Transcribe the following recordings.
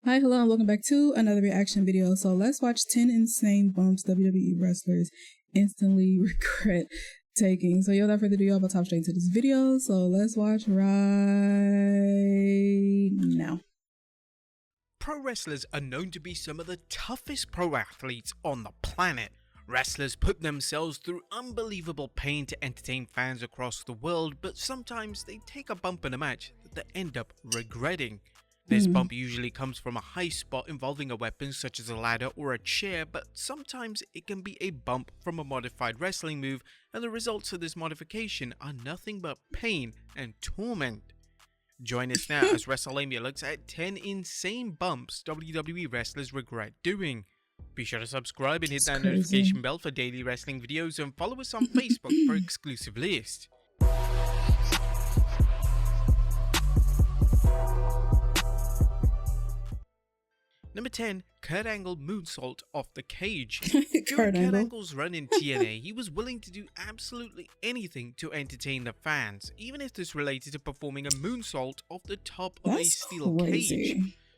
Hi, hello, and welcome back to another reaction video. So let's watch 10 insane bumps WWE wrestlers instantly regret taking. So without further ado, y'all, about to hop straight into this video. So let's watch right now. Pro wrestlers are known to be some of the toughest pro athletes on the planet. Wrestlers put themselves through unbelievable pain to entertain fans across the world, but sometimes they take a bump in a match that they end up regretting. This bump usually comes from a high spot involving a weapon such as a ladder or a chair, but sometimes it can be a bump from a modified wrestling move, and the results of this modification are nothing but pain and torment. Join us now as WrestleMania looks at 10 insane bumps WWE wrestlers regret doing. Be sure to subscribe and hit that notification bell for daily wrestling videos, and follow us on Facebook for exclusive lists. Number 10, Kurt Angle moonsault off the cage. During Kurt Angle's run in TNA, he was willing to do absolutely anything to entertain the fans, even if this related to performing a moonsault off the top of a steel cage.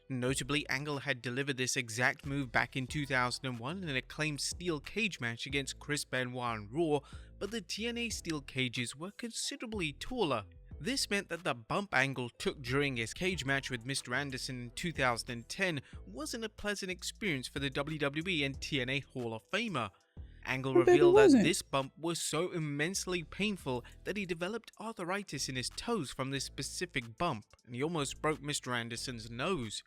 Notably, Angle had delivered this exact move back in 2001 in an acclaimed steel cage match against Chris Benoit on Raw, but the TNA steel cages were considerably taller. This meant that the bump Angle took during his cage match with Mr. Anderson in 2010 wasn't a pleasant experience for the WWE and TNA Hall of Famer. Angle revealed that this bump was so immensely painful that he developed arthritis in his toes from this specific bump, and he almost broke Mr. Anderson's nose.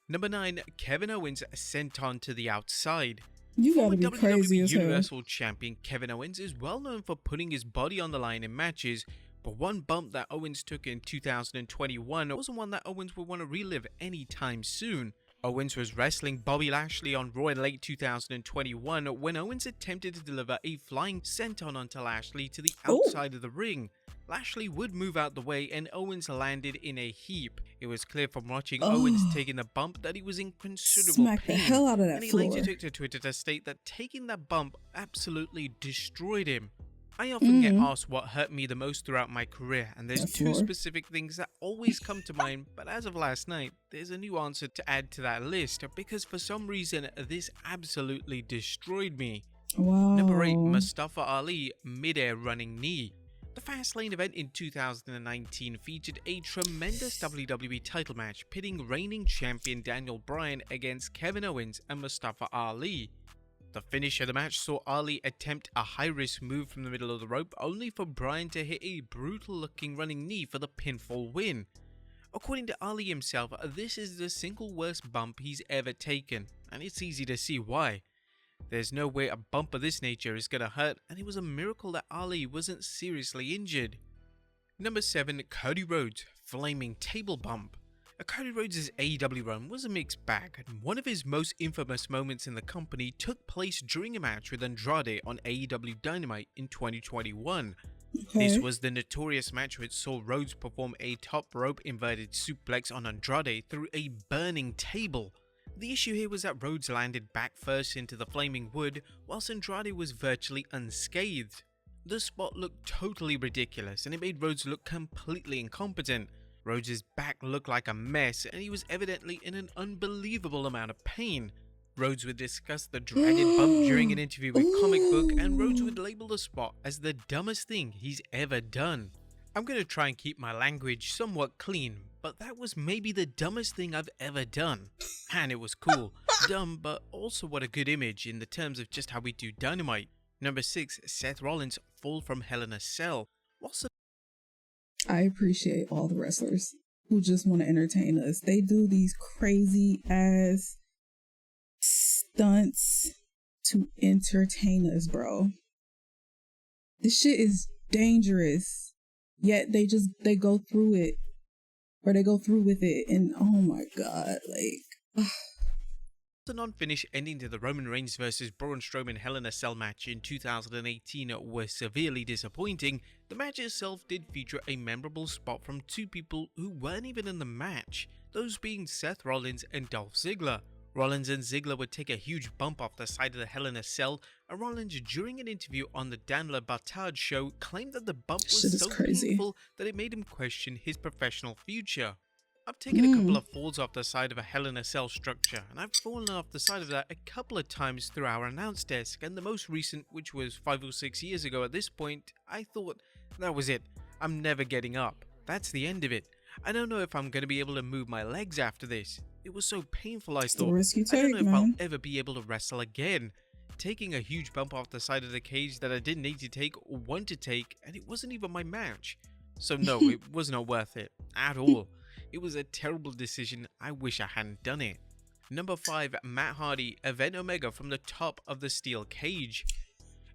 Number 9, Kevin Owens senton to the outside. You gotta be crazy as hell. Universal Champion Kevin Owens is well known for putting his body on the line in matches, but one bump that Owens took in 2021 wasn't one that Owens would want to relive anytime soon. Owens was wrestling Bobby Lashley on Raw in late 2021 when Owens attempted to deliver a flying senton onto Lashley to the outside of the ring. Lashley would move out the way and Owens landed in a heap. It was clear from watching Owens taking the bump that he was in considerable pain. The hell out of that and he floor. later took to Twitter to state that taking that bump absolutely destroyed him. I often get asked what hurt me the most throughout my career, and there's two specific things that always come to mind, but as of last night, there's a new answer to add to that list, because for some reason, this absolutely destroyed me. Wow. Number 8, Mustafa Ali mid-air running knee. The Fastlane event in 2019 featured a tremendous WWE title match pitting reigning champion Daniel Bryan against Kevin Owens and Mustafa Ali. The finish of the match saw Ali attempt a high-risk move from the middle of the rope, only for Bryan to hit a brutal-looking running knee for the pinfall win. According to Ali himself, this is the single worst bump he's ever taken, and it's easy to see why. There's no way a bump of this nature is gonna hurt, and it was a miracle that Ali wasn't seriously injured. Number 7, Cody Rhodes flaming table bump. Cody Rhodes' AEW run was a mixed bag, and one of his most infamous moments in the company took place during a match with Andrade on AEW Dynamite in 2021. This was the notorious match which saw Rhodes perform a top rope inverted suplex on Andrade through a burning table. The issue here was that Rhodes landed back first into the flaming wood, whilst Andrade was virtually unscathed. The spot looked totally ridiculous, and it made Rhodes look completely incompetent. Rhodes' back looked like a mess, and he was evidently in an unbelievable amount of pain. Rhodes would discuss the dreaded bump during an interview with Comic Book, and Rhodes would label the spot as the dumbest thing he's ever done. I'm going to try and keep my language somewhat clean, but that was maybe the dumbest thing I've ever done. And it was cool. Dumb, but also what a good image in the terms of just how we do Dynamite. Number 6, Seth Rollins fall from Hell in a Cell. I appreciate all the wrestlers who just want to entertain us. They do these crazy ass stunts to entertain us, bro. This shit is dangerous. Yet they go through it. Or they go through with it. And oh my god, like... The non-finish ending to the Roman Reigns vs Braun Strowman Hell in a Cell match in 2018 was severely disappointing. The match itself did feature a memorable spot from two people who weren't even in the match, those being Seth Rollins and Dolph Ziggler. Rollins and Ziggler would take a huge bump off the side of the Hell in a Cell, and Rollins, during an interview on the Dan Le Batard show, claimed that the bump was so painful that it made him question his professional future. I've taken a couple of falls off the side of a Hell in a Cell structure, and I've fallen off the side of that a couple of times through our announce desk, and the most recent, which was 5 or 6 years ago at this point, I thought, that was it, I'm never getting up, that's the end of it. I don't know if I'm going to be able to move my legs after this. It was so painful, I It's the thought. risk you I don't take, know if I'll man. ever be able to wrestle again. Taking a huge bump off the side of the cage that I didn't need to take or want to take, and it wasn't even my match. So no, it was not worth it, at all. It was a terrible decision, I wish I hadn't done it. Number 5, Matt Hardy, Event Omega from the top of the steel cage.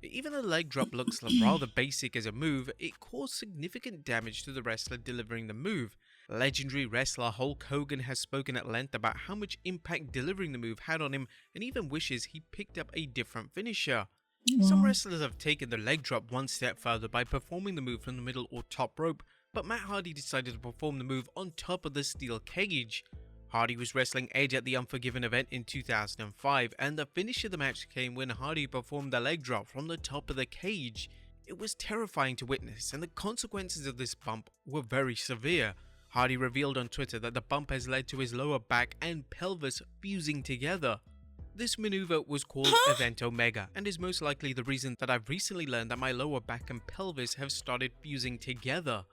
Even the leg drop looks rather basic as a move, it caused significant damage to the wrestler delivering the move. Legendary wrestler Hulk Hogan has spoken at length about how much impact delivering the move had on him and even wishes he picked up a different finisher. Some wrestlers have taken the leg drop one step further by performing the move from the middle or top rope, but Matt Hardy decided to perform the move on top of the steel cage. Hardy was wrestling Edge at the Unforgiven event in 2005, and the finish of the match came when Hardy performed the leg drop from the top of the cage. It was terrifying to witness, and the consequences of this bump were very severe. Hardy revealed on Twitter that the bump has led to his lower back and pelvis fusing together. This maneuver was called Event Omega, and is most likely the reason that I've recently learned that my lower back and pelvis have started fusing together.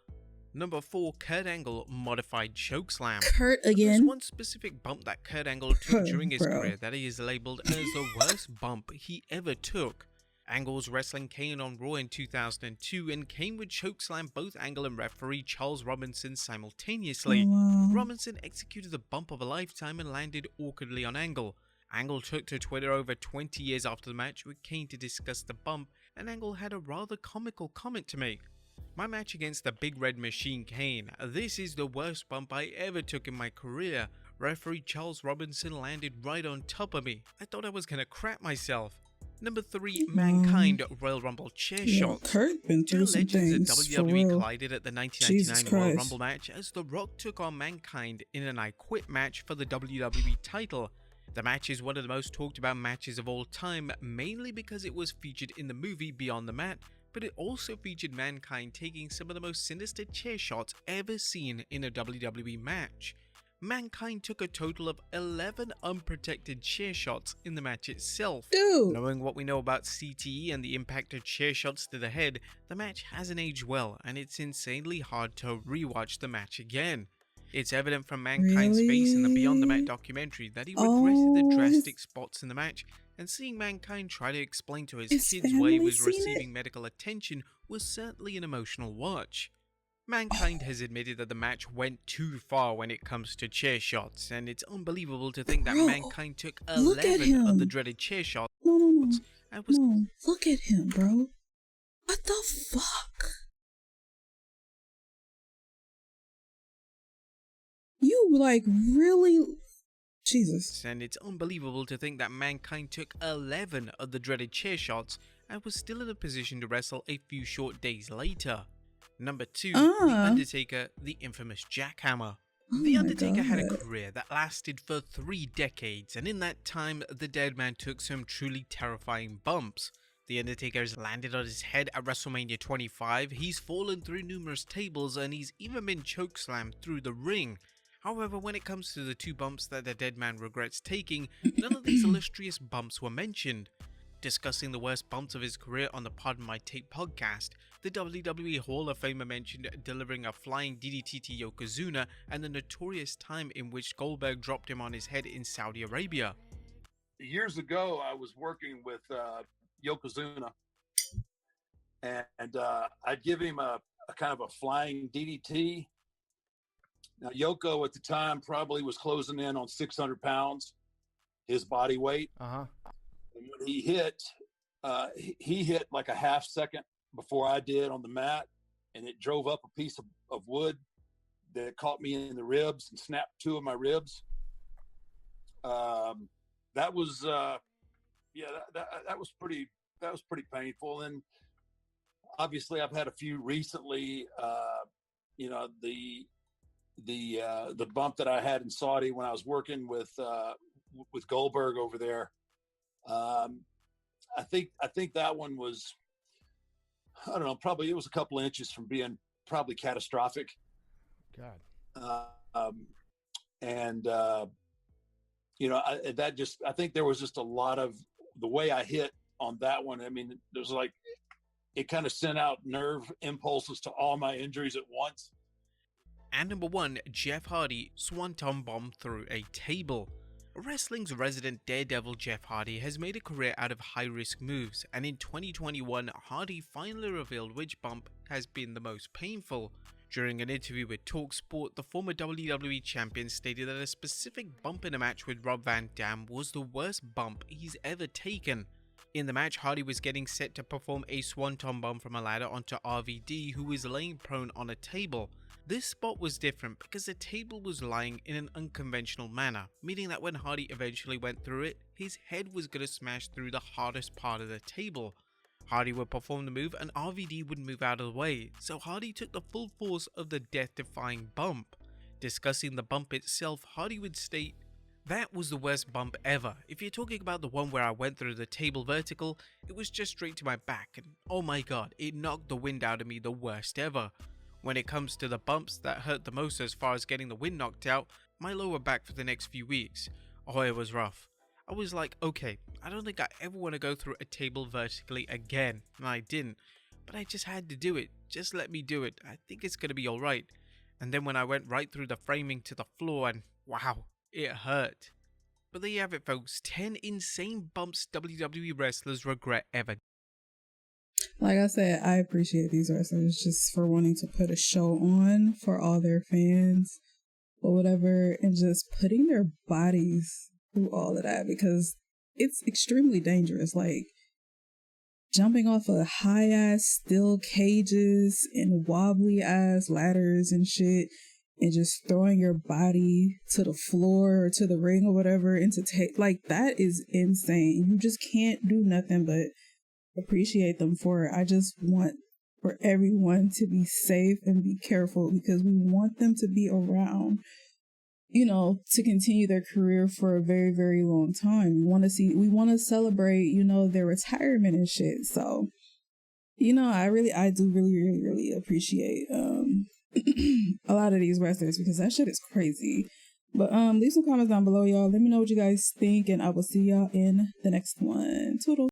Number 4, Kurt Angle Modified Chokeslam. Kurt There's again. one specific bump that Kurt Angle took during his career that he is labelled as the worst bump he ever took. Angle was wrestling Kane on Raw in 2002, and Kane would chokeslam both Angle and referee Charles Robinson simultaneously. Robinson executed the bump of a lifetime and landed awkwardly on Angle. Angle took to Twitter over 20 years after the match with Kane to discuss the bump, and Angle had a rather comical comment to make. My match against the Big Red Machine Kane. This is the worst bump I ever took in my career. Referee Charles Robinson landed right on top of me. I thought I was gonna crap myself. Number 3, Mankind Royal Rumble Chair Shots. Kurt been Two through some legends things, at for WWE real. collided at the Jesus 1999 Royal Christ. Rumble match as The Rock took on Mankind in an I Quit match for the WWE title. The match is one of the most talked about matches of all time, mainly because it was featured in the movie Beyond the Mat, but it also featured Mankind taking some of the most sinister chair shots ever seen in a WWE match. Mankind took a total of 11 unprotected chair shots in the match itself. Dude. Knowing what we know about CTE and the impact of chair shots to the head, the match hasn't aged well, and it's insanely hard to rewatch the match again. It's evident from Mankind's face in the Beyond the Mat documentary that he regretted the drastic spots in the match, and seeing Mankind try to explain to his kids why he was receiving medical attention was certainly an emotional watch. Mankind has admitted that the match went too far when it comes to chair shots, and it's unbelievable to think that Mankind took 11 of the dreaded chair shots. No, look at him, bro. What the fuck? You like really... Jesus. And it's unbelievable to think that Mankind took 11 of the dreaded chair shots and was still in a position to wrestle a few short days later. Number 2, The Undertaker, the infamous Jackhammer. The Undertaker had a career that lasted for 3 decades, and in that time, the dead man took some truly terrifying bumps. The Undertaker has landed on his head at WrestleMania 25, he's fallen through numerous tables, and he's even been chokeslammed through the ring. However, when it comes to the 2 bumps that the dead man regrets taking, none of these illustrious bumps were mentioned. Discussing the worst bumps of his career on the Pardon My Take podcast, the WWE Hall of Famer mentioned delivering a flying DDT to Yokozuna and the notorious time in which Goldberg dropped him on his head in Saudi Arabia. Years ago, I was working with Yokozuna, and I'd give him a kind of a flying DDT. Now, Yoko at the time probably was closing in on 600 pounds, his body weight. And when he hit like a half second before I did on the mat, and it drove up a piece of wood that caught me in the ribs and snapped 2 of my ribs. That was pretty painful. And obviously I've had a few recently. The bump that I had in Saudi when I was working with Goldberg over there. I think that one was, I don't know, probably it was a couple of inches from being probably catastrophic. God. And, I think there was just a lot of the way I hit on that one. I mean, there's like, it kind of sent out nerve impulses to all my injuries at once. And number 1, Jeff Hardy swanton bomb through a table. Wrestling's resident daredevil Jeff Hardy has made a career out of high-risk moves, and in 2021, Hardy finally revealed which bump has been the most painful. During an interview with TalkSport, the former WWE champion stated that a specific bump in a match with Rob Van Dam was the worst bump he's ever taken. In the match, Hardy was getting set to perform a swanton bomb from a ladder onto RVD, who was laying prone on a table. This spot was different because the table was lying in an unconventional manner, meaning that when Hardy eventually went through it, his head was going to smash through the hardest part of the table. Hardy would perform the move and RVD would move out of the way, so Hardy took the full force of the death-defying bump. Discussing the bump itself, Hardy would state, "That was the worst bump ever. If you're talking about the one where I went through the table vertical, it was just straight to my back, and oh my god, it knocked the wind out of me the worst ever. When it comes to the bumps that hurt the most as far as getting the wind knocked out, my lower back for the next few weeks. Oh, it was rough. I was like, okay, I don't think I ever want to go through a table vertically again, and I didn't, but I just had to do it. Just let me do it. I think it's going to be alright." And then when I went right through the framing to the floor, and wow, it hurt. But there you have it, folks. 10 insane bumps WWE wrestlers regret ever. Like I said, I appreciate these wrestlers just for wanting to put a show on for all their fans or whatever, and just putting their bodies through all of that, because it's extremely dangerous. Like jumping off of high ass steel cages and wobbly ass ladders and shit, and just throwing your body to the floor or to the ring or whatever into like that is insane. You just can't do nothing but appreciate them for it. I just want for everyone to be safe and be careful, because we want them to be around, to continue their career for a very, very long time. We want to celebrate, their retirement and shit. So, I do really, really, really appreciate a lot of these wrestlers, because that shit is crazy. But leave some comments down below, y'all. Let me know what you guys think, and I will see y'all in the next one. Toodles.